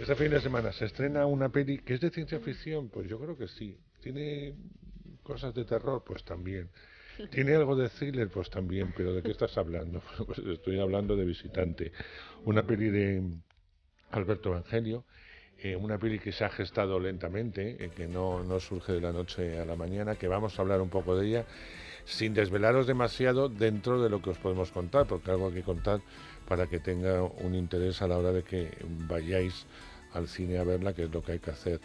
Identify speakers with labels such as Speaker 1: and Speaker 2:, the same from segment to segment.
Speaker 1: Este fin de semana se estrena una peli que es de ciencia ficción, pues yo creo que sí. Tiene cosas de terror, pues también. Tiene algo de thriller, pues también. Pero ¿de qué estás hablando? Pues estoy hablando de Visitante, una peli de Alberto Evangelio, una peli que se ha gestado lentamente, que no surge de la noche a la mañana, que vamos a hablar un poco de ella, sin desvelaros demasiado dentro de lo que os podemos contar, porque algo hay que contar para que tenga un interés a la hora de que vayáis al cine a verla, que es lo que hay que hacer.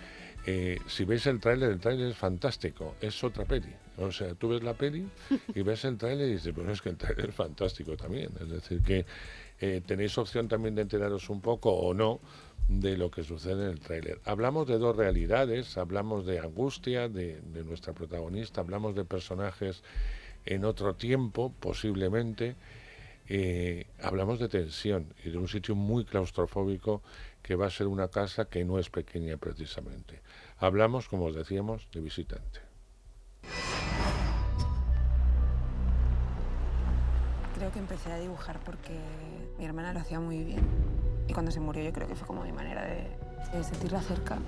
Speaker 1: Si veis el tráiler es fantástico, es otra peli. O sea, tú ves la peli y ves el tráiler y dices, bueno, es que el tráiler es fantástico también. Es decir, que tenéis opción también de enteraros un poco o no de lo que sucede en el tráiler. Hablamos de dos realidades, hablamos de angustia de nuestra protagonista, hablamos de personajes en otro tiempo, posiblemente, hablamos de tensión y de un sitio muy claustrofóbico que va a ser una casa que no es pequeña precisamente. Hablamos, como os decíamos, de Visitante.
Speaker 2: Creo que empecé a dibujar porque mi hermana lo hacía muy bien. Y cuando se murió yo creo que fue como mi manera de sentirla cerca.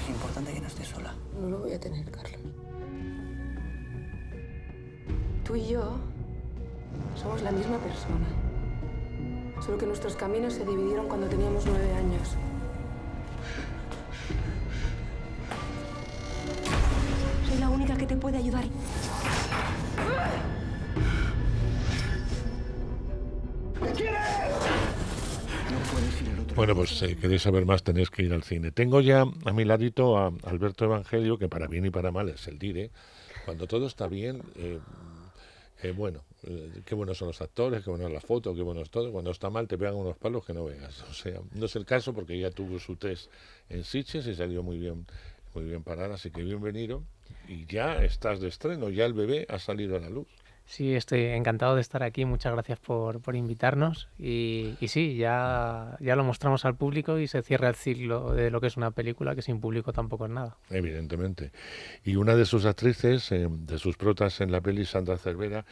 Speaker 3: Es importante que no estés sola.
Speaker 2: No lo voy a tener, Carlos. Tú y yo somos la misma persona. Solo que nuestros caminos se dividieron cuando teníamos 9 años. Soy la única que te puede ayudar.
Speaker 1: Bueno, pues si queréis saber más tenéis que ir al cine. Tengo ya a mi ladito a Alberto Evangelio, que para bien y para mal es el dire. Cuando todo está bien, bueno, qué buenos son los actores, qué buena es la foto, qué bueno es todo. Cuando está mal te pegan unos palos que no veas. O sea, no es el caso porque ya tuvo su test en Sitges y salió muy bien parada, así que bienvenido. Y ya estás de estreno, ya el bebé ha salido a la luz.
Speaker 4: Sí, estoy encantado de estar aquí. Muchas gracias por invitarnos. Y sí, ya lo mostramos al público y se cierra el ciclo de lo que es una película, que sin público tampoco es nada.
Speaker 1: Evidentemente. Y una de sus actrices, de sus protas en la peli, Sandra Cervera,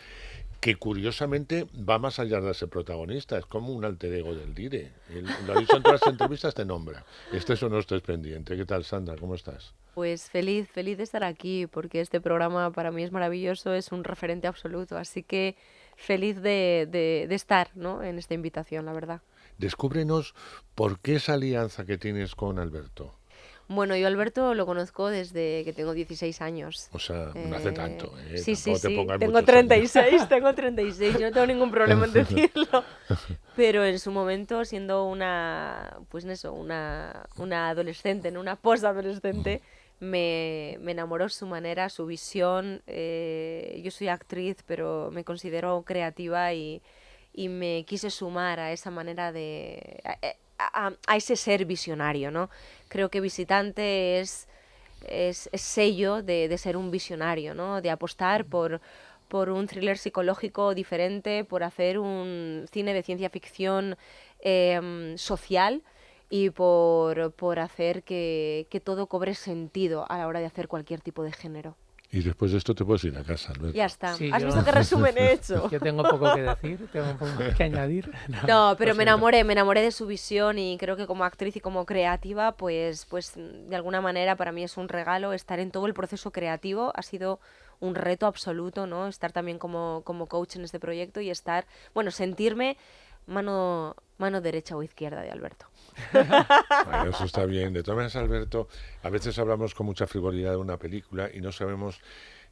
Speaker 1: que curiosamente va más allá de ser protagonista, es como un alter ego del Dire. Él, lo ha dicho en todas las entrevistas, te nombra. Estés o no estés pendiente. ¿Qué tal, Sandra? ¿Cómo estás?
Speaker 5: Pues feliz, feliz de estar aquí, porque este programa para mí es maravilloso, es un referente absoluto, así que feliz de estar, ¿no?, en esta invitación, la verdad.
Speaker 1: Descúbrenos por qué esa alianza que tienes con Alberto.
Speaker 5: Bueno, yo a Alberto lo conozco desde que tengo 16 años.
Speaker 1: O sea, no hace tanto, ¿eh?
Speaker 5: Sí, sí,
Speaker 1: Tampoco te
Speaker 5: sí,
Speaker 1: pongas
Speaker 5: tengo
Speaker 1: muchos años.
Speaker 5: 36, tengo 36, yo no tengo ningún problema en decirlo. Pero en su momento, siendo una, pues eso, una adolescente, ¿no?, una posadolescente, me enamoró su manera, su visión. Yo soy actriz, pero me considero creativa y me quise sumar a esa manera de... a ese ser visionario, ¿no? Creo que Visitante es sello de ser un visionario, ¿no? De apostar por un thriller psicológico diferente, por hacer un cine de ciencia ficción social y por hacer que todo cobre sentido a la hora de hacer cualquier tipo de género.
Speaker 1: Y después de esto te puedes ir a casa, Alberto.
Speaker 5: Ya está.
Speaker 4: Sí,
Speaker 5: ¿Has visto qué resumen he hecho?
Speaker 4: yo tengo poco que decir, tengo poco que añadir.
Speaker 5: No, pero
Speaker 4: lo
Speaker 5: me
Speaker 4: siento.
Speaker 5: enamoré de su visión y creo que como actriz y como creativa, pues de alguna manera para mí es un regalo estar en todo el proceso creativo. Ha sido un reto absoluto, ¿no? Estar también como coach en este proyecto y estar, bueno, sentirme mano derecha o izquierda de Alberto.
Speaker 1: Bueno, eso está bien. De todas maneras, Alberto, a veces hablamos con mucha frivolidad de una película y no sabemos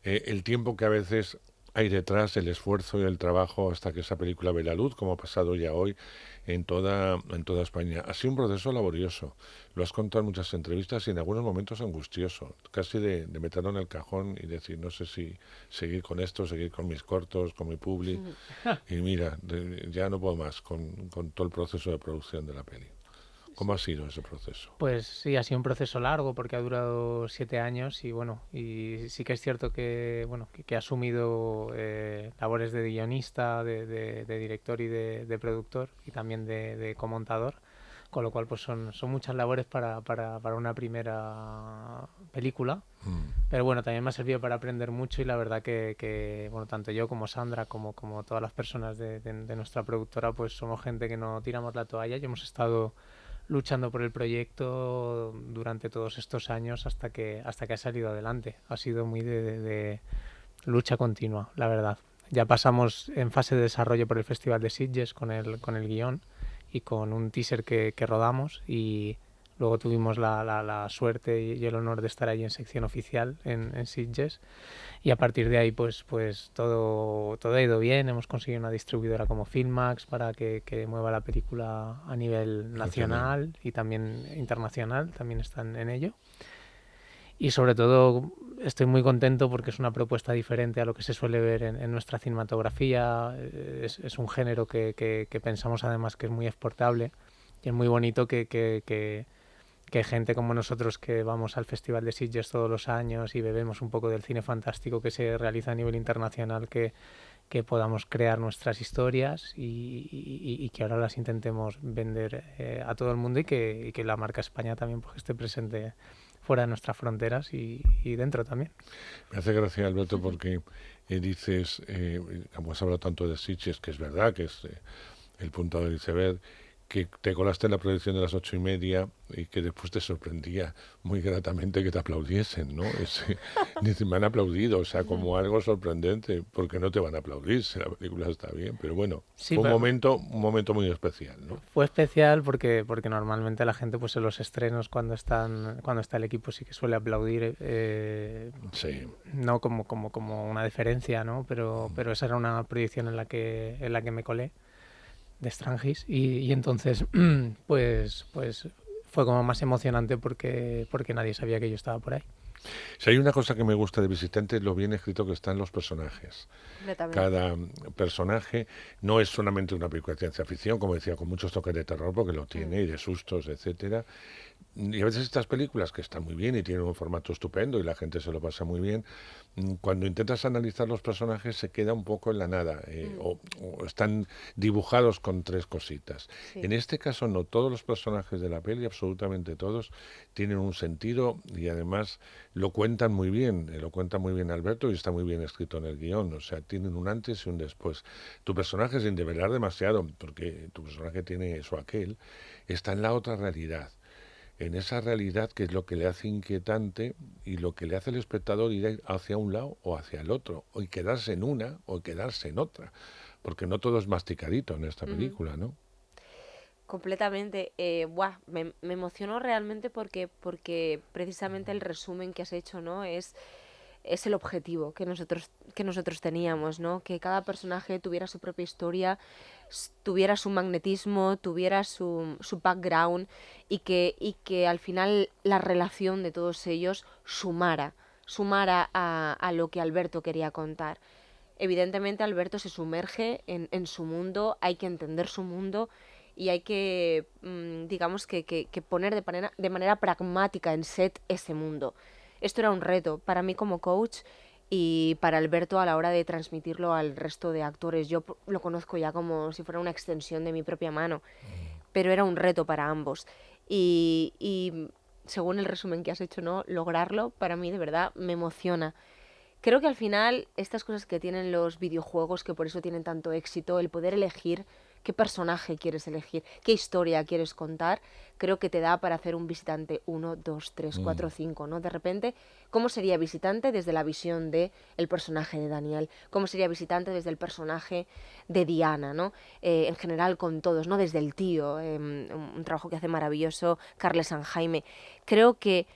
Speaker 1: el tiempo que a veces hay detrás, el esfuerzo y el trabajo hasta que esa película ve la luz, como ha pasado ya hoy en toda España. Ha sido un proceso laborioso. Lo has contado en muchas entrevistas y en algunos momentos angustioso, casi de meterlo en el cajón y decir, no sé si seguir con esto, seguir con mis cortos, con mi publi. Y mira, ya no puedo más con todo el proceso de producción de la peli. ¿Cómo ha sido ese proceso?
Speaker 4: Pues sí, ha sido un proceso largo porque ha durado 7 años y bueno, y sí que es cierto que bueno que he asumido labores de guionista, de director y de productor y también de comontador, con lo cual pues son muchas labores para una primera película. Pero bueno, también me ha servido para aprender mucho y la verdad que bueno, tanto yo como Sandra como todas las personas de nuestra productora pues somos gente que no tiramos la toalla y hemos estado luchando por el proyecto durante todos estos años hasta que ha salido adelante. Ha sido muy de lucha continua, la verdad. Ya pasamos en fase de desarrollo por el Festival de Sitges con el guión y con un teaser que rodamos, y luego tuvimos la suerte y el honor de estar allí en sección oficial en Sitges, y a partir de ahí pues todo ha ido bien. Hemos conseguido una distribuidora como Filmax para que mueva la película a nivel nacional y también internacional, también están en ello. Y sobre todo estoy muy contento porque es una propuesta diferente a lo que se suele ver en nuestra cinematografía. Es un género que pensamos además que es muy exportable, y es muy bonito que gente como nosotros, que vamos al Festival de Sitges todos los años y bebemos un poco del cine fantástico que se realiza a nivel internacional, que podamos crear nuestras historias y que ahora las intentemos vender a todo el mundo, y que la marca España también pues esté presente fuera de nuestras fronteras y dentro también.
Speaker 1: Me hace gracia, Alberto, porque dices, como has hablado tanto de Sitges, que es verdad que es el punto del iceberg, que te colaste en la proyección de las 8:30 y que después te sorprendía muy gratamente que te aplaudiesen, ¿no? Me han aplaudido, o sea, como algo sorprendente, porque no te van a aplaudir si la película está bien, pero bueno,
Speaker 4: Sí,
Speaker 1: fue un
Speaker 4: pero
Speaker 1: momento muy especial, ¿no?
Speaker 4: fue especial porque normalmente la gente pues en los estrenos, cuando está el equipo, sí que suele aplaudir,
Speaker 1: Sí.
Speaker 4: no como una deferencia, ¿no? Pero esa era una proyección en la que me colé de Strangis, y entonces pues fue como más emocionante porque nadie sabía que yo estaba por ahí.
Speaker 1: Si hay una cosa que me gusta de Visitante, es lo bien escrito que están los personajes.
Speaker 5: Completamente.
Speaker 1: Cada personaje no es solamente una película de ciencia ficción, como decía, con muchos toques de terror, porque lo tiene, y de sustos, etcétera. Y a veces estas películas, que están muy bien y tienen un formato estupendo y la gente se lo pasa muy bien, cuando intentas analizar los personajes se queda un poco en la nada, o están dibujados con tres cositas.
Speaker 5: Sí.
Speaker 1: En este caso no, todos los personajes de la peli, absolutamente todos, tienen un sentido, y además lo cuentan muy bien Alberto, y está muy bien escrito en el guión, o sea, tienen un antes y un después. Tu personaje, sin develar demasiado, porque tu personaje tiene eso, aquel, está en la otra realidad. En esa realidad, que es lo que le hace inquietante y lo que le hace al espectador ir hacia un lado o hacia el otro, o quedarse en una o quedarse en otra, porque no todo es masticadito en esta película, ¿no?
Speaker 5: Completamente. Me emocionó realmente porque precisamente el resumen que has hecho, ¿no? Es el objetivo que nosotros teníamos, ¿no? Que cada personaje tuviera su propia historia, tuviera su magnetismo, tuviera su background, y que al final la relación de todos ellos sumara a lo que Alberto quería contar. Evidentemente Alberto se sumerge en su mundo, hay que entender su mundo y hay que, digamos, que poner de manera pragmática en set ese mundo. Esto era un reto para mí como coach y para Alberto a la hora de transmitirlo al resto de actores. Yo lo conozco ya como si fuera una extensión de mi propia mano, pero era un reto para ambos. Y según el resumen que has hecho, ¿no? Lograrlo para mí de verdad me emociona. Creo que al final estas cosas que tienen los videojuegos, que por eso tienen tanto éxito, el poder elegir qué personaje quieres elegir, qué historia quieres contar, creo que te da para hacer un Visitante 1, 2, 3, 4, 5, ¿no? De repente, ¿cómo sería Visitante desde la visión del personaje de Daniel? ¿Cómo sería Visitante desde el personaje de Diana, ¿no? En general con todos, ¿no? Desde el tío, un trabajo que hace maravilloso Carles Sanjaime. Creo que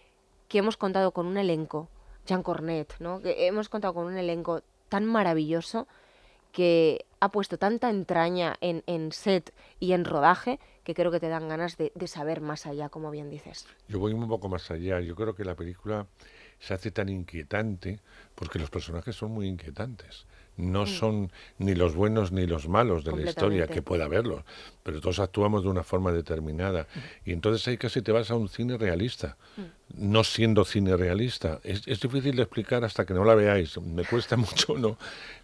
Speaker 5: hemos contado con un elenco, Jean Cornet, ¿no? Que hemos contado con un elenco tan maravilloso que ha puesto tanta entraña en set y en rodaje, que creo que te dan ganas de saber más allá, como bien dices.
Speaker 1: Yo voy un poco más allá. Yo creo que la película se hace tan inquietante porque los personajes son muy inquietantes. No son ni los buenos ni los malos de la historia, que pueda haberlos, pero todos actuamos de una forma determinada. Y entonces ahí casi te vas a un cine realista, no siendo cine realista. Es difícil de explicar hasta que no la veáis. Me cuesta mucho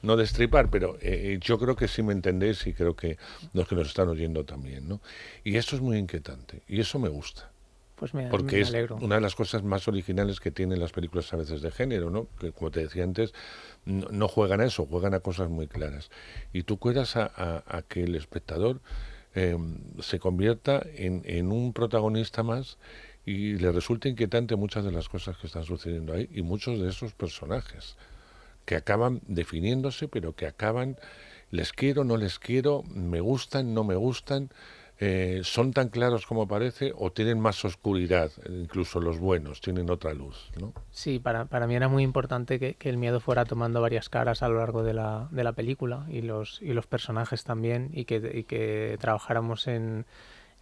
Speaker 1: no destripar, pero yo creo que sí me entendéis, y creo que los que nos están oyendo también, ¿no? Y eso es muy inquietante, y eso me gusta.
Speaker 4: Pues me
Speaker 1: Porque es
Speaker 4: alegro.
Speaker 1: una de las cosas más originales que tienen las películas a veces de género, ¿no? Que, como te decía antes, no juegan a eso, juegan a cosas muy claras. Y tú cuidas a que el espectador se convierta en un protagonista más y le resulta inquietante muchas de las cosas que están sucediendo ahí y muchos de esos personajes que acaban definiéndose, pero que acaban, les quiero, no les quiero, me gustan, no me gustan, son tan claros como parece o tienen más oscuridad, incluso los buenos tienen otra luz, ¿no?
Speaker 4: Sí, para mí era muy importante que el miedo fuera tomando varias caras a lo largo de la película y los personajes también y que trabajáramos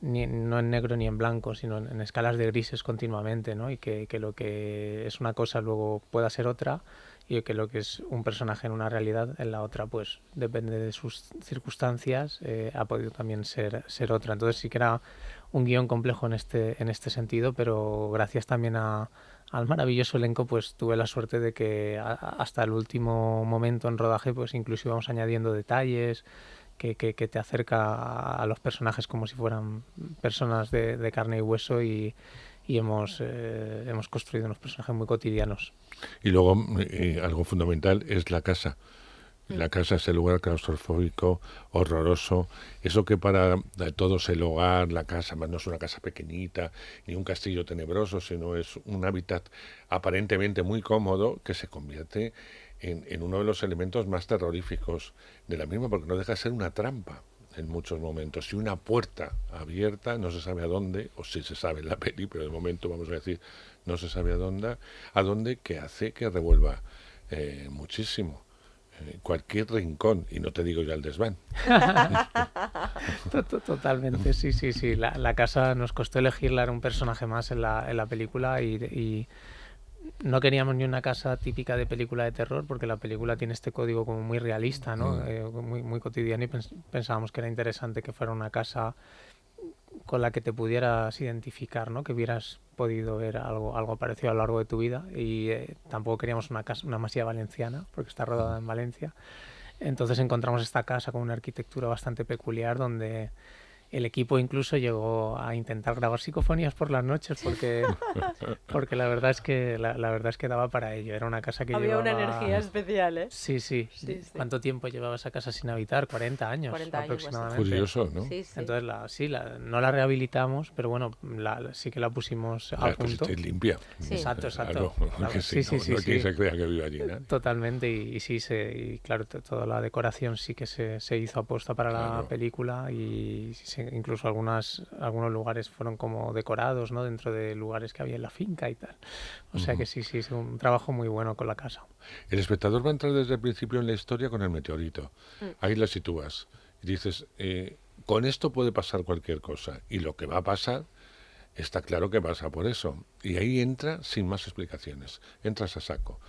Speaker 4: no en negro ni en blanco, sino en escalas de grises continuamente, ¿no? Y que lo que es una cosa luego pueda ser otra y que lo que es un personaje en una realidad, en la otra, pues depende de sus circunstancias, ha podido también ser otra. Entonces sí que era un guión complejo en este sentido, pero gracias también al maravilloso elenco, pues tuve la suerte de que hasta el último momento en rodaje, pues incluso íbamos añadiendo detalles que te acerca a los personajes como si fueran personas de carne y hueso y hemos construido unos personajes muy cotidianos.
Speaker 1: Y luego algo fundamental es la casa. La casa es el lugar claustrofóbico, horroroso. Eso que para todos el hogar, la casa, no es una casa pequeñita, ni un castillo tenebroso, sino es un hábitat aparentemente muy cómodo que se convierte en uno de los elementos más terroríficos de la misma, porque no deja de ser una trampa en muchos momentos. Y una puerta abierta, no se sabe a dónde, o sí se sabe en la peli, pero de momento vamos a decir, no se sabe a dónde, que hace que revuelva muchísimo. Cualquier rincón, y no te digo ya el desván.
Speaker 4: Totalmente, sí. La casa nos costó elegirla, era un personaje más en la película y no queríamos ni una casa típica de película de terror porque la película tiene este código como muy realista, ¿no? Muy cotidiano y pensábamos que era interesante que fuera una casa con la que te pudieras identificar, ¿no? Que hubieras podido ver algo parecido a lo largo de tu vida y tampoco queríamos una masía valenciana porque está rodada en Valencia. Entonces encontramos esta casa con una arquitectura bastante peculiar donde el equipo incluso llegó a intentar grabar psicofonías por las noches porque la verdad es que daba para ello. Era una casa que
Speaker 5: había
Speaker 4: llevaba...
Speaker 5: una energía especial, ¿eh?
Speaker 4: Sí. ¿Cuánto tiempo llevaba esa casa sin habitar? 40 años
Speaker 5: 40 años
Speaker 4: aproximadamente.
Speaker 1: Curioso, ¿no?
Speaker 5: Sí.
Speaker 4: Entonces no la rehabilitamos, pero bueno, sí que la pusimos a punto.
Speaker 1: Pues limpia.
Speaker 5: Sí.
Speaker 4: Exacto.
Speaker 1: Claro, que
Speaker 4: Sí.
Speaker 1: quien se crea que vive allí, ¿no?
Speaker 4: Totalmente, y claro, toda la decoración sí que se hizo aposta para la película y incluso algunos lugares fueron como decorados, ¿no? Dentro de lugares que había en la finca y tal. O sea que sí, es un trabajo muy bueno con la casa.
Speaker 1: El espectador va a entrar desde el principio en la historia con el meteorito. Ahí la sitúas. Y dices, con esto puede pasar cualquier cosa. Y lo que va a pasar, está claro que pasa por eso. Y ahí entra sin más explicaciones. Entras a saco.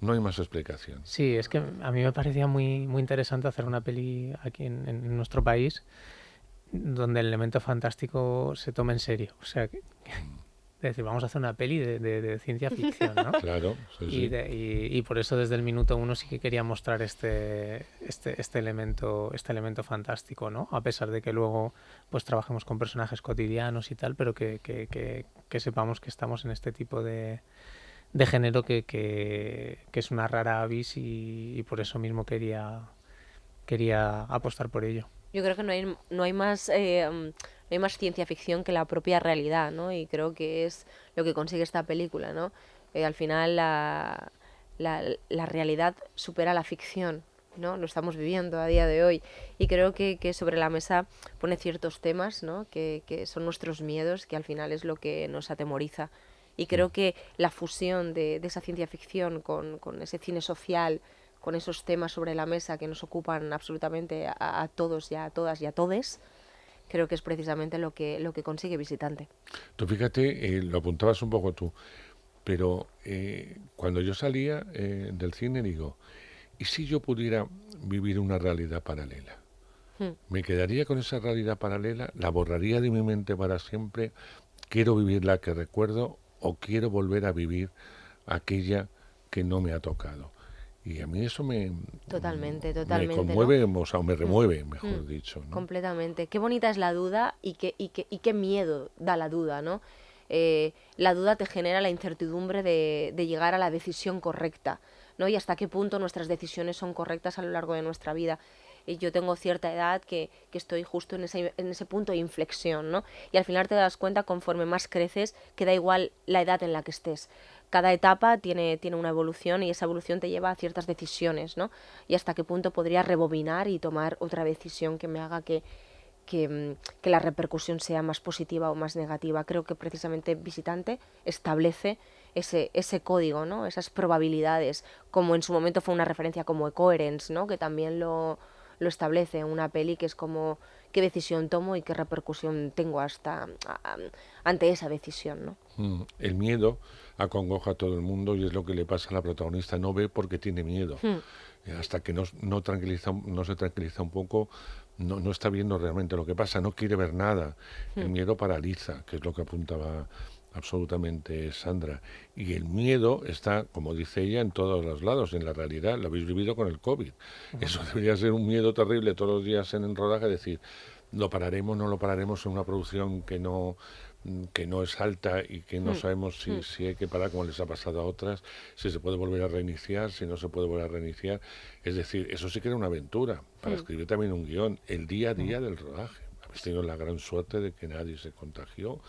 Speaker 1: No hay más explicación.
Speaker 4: Sí, es que a mí me parecía muy interesante hacer una peli aquí en nuestro país donde el elemento fantástico se tome en serio. O sea, es decir, vamos a hacer una peli de ciencia ficción, ¿no?
Speaker 1: Claro, sí.
Speaker 4: Y por eso desde el minuto uno sí que quería mostrar este elemento fantástico, ¿no? A pesar de que luego pues trabajemos con personajes cotidianos y tal, pero que sepamos que estamos en este tipo de género que es una rara avis y por eso mismo quería apostar por ello.
Speaker 5: Yo creo que no hay más ciencia ficción que la propia realidad, ¿no? Y creo que es lo que consigue esta película, ¿no? Al final la realidad supera la ficción, ¿no? Lo estamos viviendo a día de hoy y creo que sobre la mesa pone ciertos temas, ¿no? Que son nuestros miedos, que al final es lo que nos atemoriza. Y creo que la fusión de esa ciencia ficción con ese cine social, con esos temas sobre la mesa que nos ocupan absolutamente a todos y a todas y a todes, creo que es precisamente lo que consigue Visitante.
Speaker 1: Tú fíjate, lo apuntabas un poco tú, pero cuando yo salía del cine digo, ¿y si yo pudiera vivir una realidad paralela? Me quedaría con esa realidad paralela, la borraría de mi mente para siempre, quiero vivir la que recuerdo o quiero volver a vivir aquella que no me ha tocado. Y a mí eso
Speaker 5: Totalmente,
Speaker 1: me conmueve, ¿no? O me remueve, mejor dicho, ¿no?
Speaker 5: Completamente. Qué bonita es la duda y qué miedo da la duda, ¿no? La duda te genera la incertidumbre de llegar a la decisión correcta, ¿no? Y hasta qué punto nuestras decisiones son correctas a lo largo de nuestra vida. yo tengo cierta edad que estoy justo en ese punto de inflexión, ¿no? Y al final te das cuenta, conforme más creces, que da igual la edad en la que estés. Cada etapa tiene una evolución y esa evolución te lleva a ciertas decisiones, ¿no? Y hasta qué punto podría rebobinar y tomar otra decisión que me haga que la repercusión sea más positiva o más negativa. Creo que precisamente Visitante establece ese código, ¿no? Esas probabilidades, como en su momento fue una referencia como Coherence, ¿no? Que también lo establece una peli, que es como qué decisión tomo y qué repercusión tengo ante esa decisión, ¿no?
Speaker 1: El miedo acongoja a todo el mundo y es lo que le pasa a la protagonista. No ve porque tiene miedo. Hasta que no se tranquiliza un poco, no está viendo realmente lo que pasa, no quiere ver nada. El miedo paraliza, que es lo que apuntaba absolutamente Sandra. Y el miedo está, como dice ella, en todos los lados. En la realidad lo habéis vivido con el COVID. Eso debería ser un miedo terrible todos los días en el rodaje, decir, lo pararemos, no lo pararemos en una producción que no es alta y que no sabemos si hay que parar, como les ha pasado a otras, si se puede volver a reiniciar, si no se puede volver a reiniciar. Es decir, eso sí que era una aventura, para escribir también un guión, el día a día del rodaje. Habéis tenido la gran suerte de que nadie se contagió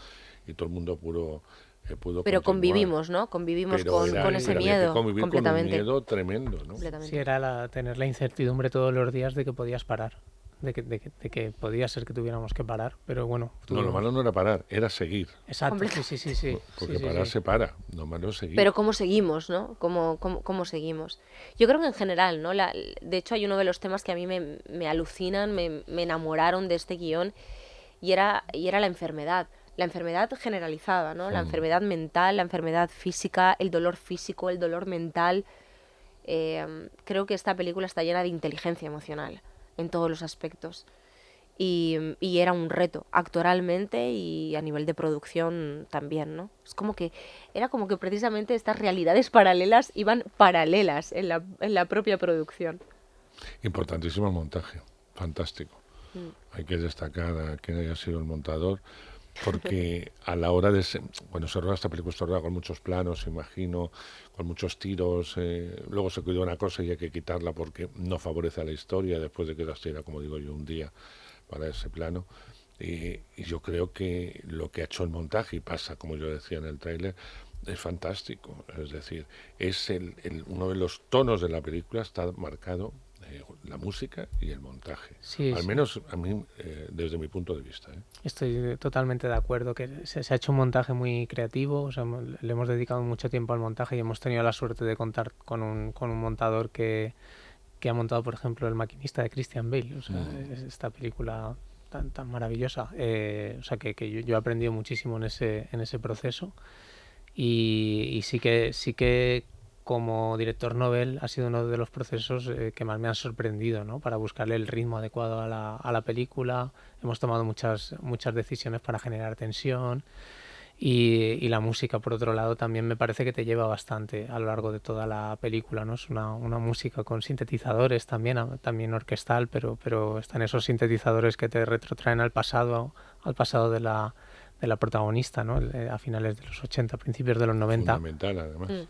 Speaker 1: y todo el mundo pudo
Speaker 5: pero
Speaker 1: continuar.
Speaker 5: convivimos, ¿no? Convivimos con ese miedo completamente.
Speaker 1: Con un miedo tremendo, ¿no?
Speaker 4: Sí, era tener la incertidumbre todos los días de que podías parar. De que podía ser que tuviéramos que parar, pero bueno.
Speaker 1: No, lo malo no era parar, era seguir.
Speaker 4: Exacto, sí.
Speaker 1: Porque parar se para, lo malo es seguir.
Speaker 5: Pero cómo seguimos, ¿no? ¿Cómo seguimos? Yo creo que en general, ¿no? De hecho, hay uno de los temas que a mí me alucinan, me enamoraron de este guión, y era la enfermedad. La enfermedad generalizada, ¿no? La enfermedad mental, la enfermedad física, el dolor físico, el dolor mental. Creo que esta película está llena de inteligencia emocional en todos los aspectos, y era un reto actoralmente y a nivel de producción también, ¿no? Era como que precisamente estas realidades paralelas iban paralelas en la propia producción.
Speaker 1: Importantísimo el montaje, fantástico. Hay que destacar a quien haya sido el montador, porque a la hora de bueno, se roda esta película, se roda con muchos planos, imagino, con muchos tiros, luego se cuidó una cosa y hay que quitarla porque no favorece a la historia, después de que la era, como digo yo, un día para ese plano, y yo creo que lo que ha hecho el montaje, y pasa, como yo decía en el tráiler, es fantástico. Es decir, es uno de los tonos de la película está marcado la música y el montaje. Al menos a mí, desde mi punto de vista.
Speaker 4: Estoy totalmente de acuerdo que se ha hecho un montaje muy creativo, o sea, le hemos dedicado mucho tiempo al montaje y hemos tenido la suerte de contar con un montador que ha montado, por ejemplo, El maquinista de Christian Bale, o sea, esta película tan maravillosa. O sea, que yo he aprendido muchísimo en ese proceso, y sí que como director novel ha sido uno de los procesos que más me han sorprendido, ¿no? Para buscarle el ritmo adecuado a la película. Hemos tomado muchas decisiones para generar tensión, y la música, por otro lado, también me parece que te lleva bastante a lo largo de toda la película, ¿no? Es una música con sintetizadores también orquestal, pero están esos sintetizadores que te retrotraen al pasado de la protagonista, ¿no? A finales de los 80, principios de los 90.
Speaker 1: Fundamental, además.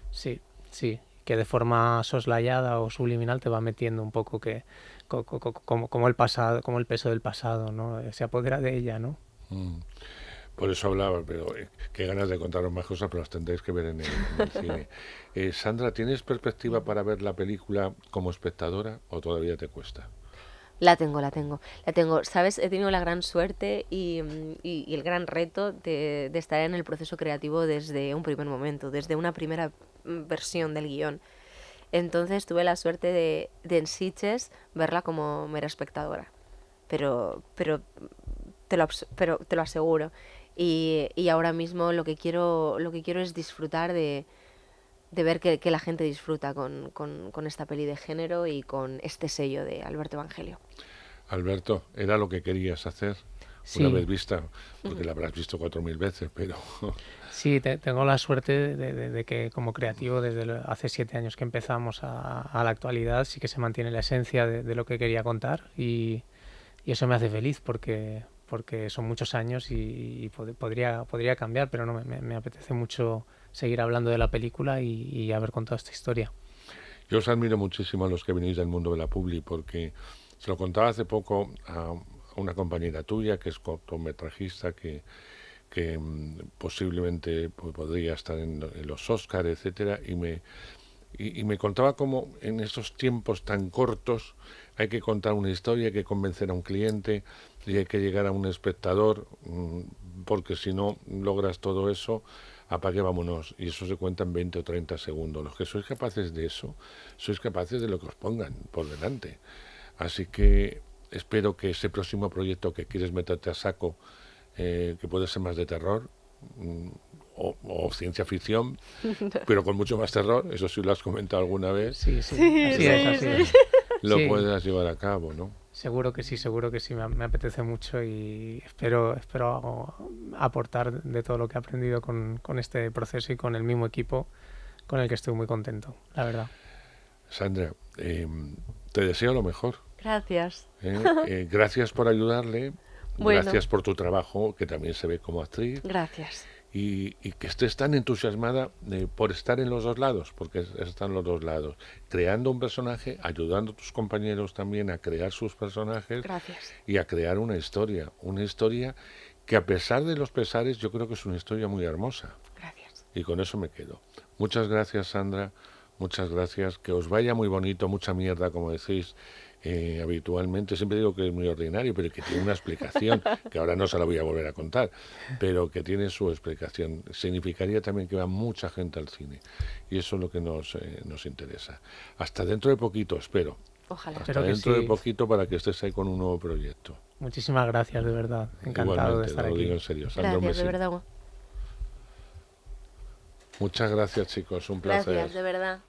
Speaker 4: Sí, que de forma soslayada o subliminal te va metiendo un poco como el pasado, como el peso del pasado, ¿no? Se apodera de ella, ¿no?
Speaker 1: Por eso hablaba, pero qué ganas de contaros más cosas, pero las tendréis que ver en el cine. Sandra, ¿tienes perspectiva para ver la película como espectadora o todavía te cuesta?
Speaker 5: La tengo. ¿Sabes? He tenido la gran suerte y el gran reto de estar en el proceso creativo desde un primer momento, desde una primera versión del guión. Entonces tuve la suerte de en Sitges verla como mera espectadora. Pero te lo aseguro. Y ahora mismo lo que quiero es disfrutar de ver que la gente disfruta con esta peli de género y con este sello de Alberto Evangelio.
Speaker 1: Alberto, ¿era lo que querías hacer? Una vez vista, porque la habrás visto 4.000 veces, pero...
Speaker 4: Sí, tengo la suerte de que como creativo desde hace 7 años que empezamos a la actualidad sí que se mantiene la esencia de lo que quería contar, y eso me hace feliz porque son muchos años y podría cambiar, pero no me apetece mucho seguir hablando de la película y haber contado esta historia.
Speaker 1: Yo os admiro muchísimo a los que venís del mundo de la publi, porque Se lo contaba hace poco a una compañera tuya que es cortometrajista que posiblemente pues, podría estar en los Oscars, etcétera, y me contaba cómo en esos tiempos tan cortos hay que contar una historia, hay que convencer a un cliente y hay que llegar a un espectador, porque si no logras todo eso, apague, vámonos, y eso se cuenta en 20 o 30 segundos. Los que sois capaces de eso, sois capaces de lo que os pongan por delante. Así que espero que ese próximo proyecto que quieres meterte a saco, que puede ser más de terror, o ciencia ficción, pero con mucho más terror, eso sí lo has comentado alguna vez,
Speaker 4: Sí, así es.
Speaker 1: lo
Speaker 4: Sí.
Speaker 1: puedas llevar a cabo, ¿no?
Speaker 4: Seguro que sí, me apetece mucho y espero aportar de todo lo que he aprendido con este proceso y con el mismo equipo con el que estoy muy contento, la verdad.
Speaker 1: Sandra, te deseo lo mejor.
Speaker 5: Gracias.
Speaker 1: Gracias por ayudarle,
Speaker 5: Bueno.
Speaker 1: gracias por tu trabajo, que también se ve como actriz,
Speaker 5: Gracias.
Speaker 1: y que estés tan entusiasmada por estar en los dos lados, porque están los dos lados, creando un personaje, ayudando a tus compañeros también a crear sus personajes
Speaker 5: Gracias.
Speaker 1: y a crear una historia que a pesar de los pesares yo creo que es una historia muy hermosa,
Speaker 5: Gracias.
Speaker 1: y con eso me quedo. Muchas gracias, Sandra, muchas gracias, que os vaya muy bonito, mucha mierda, como decís habitualmente. Siempre digo que es muy ordinario, pero que tiene una explicación, que ahora no se la voy a volver a contar, pero que tiene su explicación. Significaría también que va mucha gente al cine, y eso es lo que nos interesa. Hasta dentro de poquito, espero.
Speaker 5: Ojalá.
Speaker 1: Hasta
Speaker 4: Espero que
Speaker 1: dentro de
Speaker 4: sí.
Speaker 1: poquito, para que estés ahí con un nuevo proyecto.
Speaker 4: Muchísimas gracias, de verdad. Encantado
Speaker 1: Igualmente,
Speaker 4: de estar
Speaker 1: lo
Speaker 4: aquí.
Speaker 1: digo en serio. Sandra, un
Speaker 5: Gracias, de
Speaker 1: besito.
Speaker 5: verdad.
Speaker 1: Muchas gracias, chicos, un placer.
Speaker 5: Gracias, de verdad.